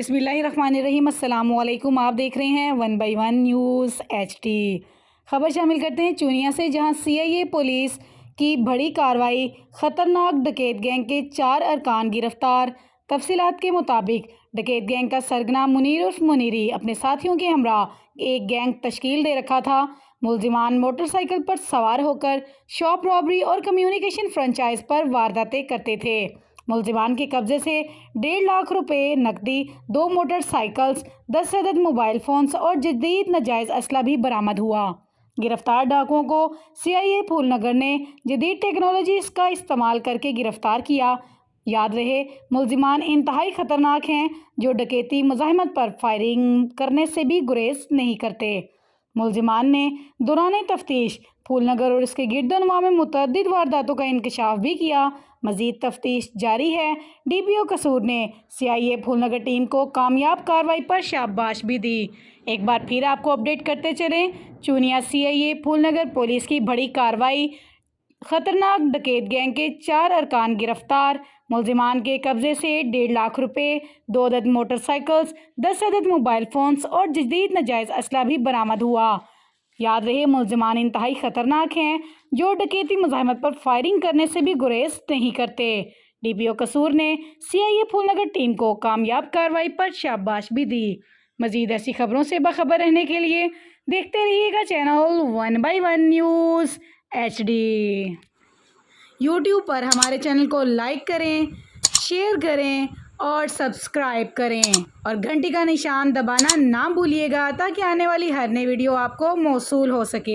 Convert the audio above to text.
बिस्मिल्लाहिर्रहमानिर्रहीम। अस्सलाम वालेकुम। आप देख रहे हैं 1/1 न्यूज़ HD। खबर शामिल करते हैं चूनिया से, जहां CIA पुलिस की बड़ी कार्रवाई, खतरनाक डकैत गैंग के 4 अरकान गिरफ्तार। तफसीलात के मुताबिक डकैत गैंग का सरगना मुनीर उर्फ मुनीरी अपने साथियों के हमरा एक गैंग तश्कील दे रखा था। मुलजिमान मोटरसाइकिल पर सवार होकर शॉप रॉबरी और कम्युनिकेशन फ्रेंचाइज पर वारदातें करते थे। मुलजिमान के कब्जे से 1.5 लाख रुपए नकदी, 2 मोटरसाइकिल्स, 10 अदद मोबाइल फ़ोन्स और जदीद नाजायज़ असला भी बरामद हुआ। गिरफ्तार डाकुओं को CIA फूलनगर ने जदीद टेक्नोलॉजीज़ का इस्तेमाल करके गिरफ्तार किया। याद रहे, मुलजिमान इंतहाई ख़तरनाक हैं, जो डकैती मुज़ाहमत पर फायरिंग करने से भी गुरेज नहीं करते। मुलजिमान ने दौरान तफ्तीश फूलनगर और इसके गिरदोनवा में मुतअद्दिद वारदातों का इंकशाफ भी किया। मज़ीद तफ्तीश जारी है। DPO कसूर ने CIA फूलनगर टीम को कामयाब कार्रवाई पर शाबाश भी दी। एक बार फिर आपको अपडेट करते चलें, चूनिया CIA फूलनगर पुलिस की बड़ी कार्रवाई, खतरनाक डकैत गैंग के 4 अरकान गिरफ्तार। मुलजिमान के कब्जे से 1.5 लाख रुपए, 2 अदद मोटरसाइकिल्स, 10 अदद मोबाइल फ़ोन्स और जदीद नाजायज़ असला भी बरामद हुआ। याद रहे, मुलजिमान इंतहाई ख़तरनाक हैं, जो डकैती मुज़ाहमत पर फायरिंग करने से भी गुरेज नहीं करते। DPO कसूर ने CIA फूलनगर टीम को कामयाब कार्रवाई पर शाबाश भी दी। मज़ीद ऐसी खबरों से बाखबर रहने के लिए देखते रहिएगा चैनल 1/1 न्यूज़ HD। YouTube पर हमारे चैनल को लाइक करें, शेयर करें और सब्सक्राइब करें और घंटी का निशान दबाना ना भूलिएगा, ताकि आने वाली हर नई वीडियो आपको मौसूल हो सके।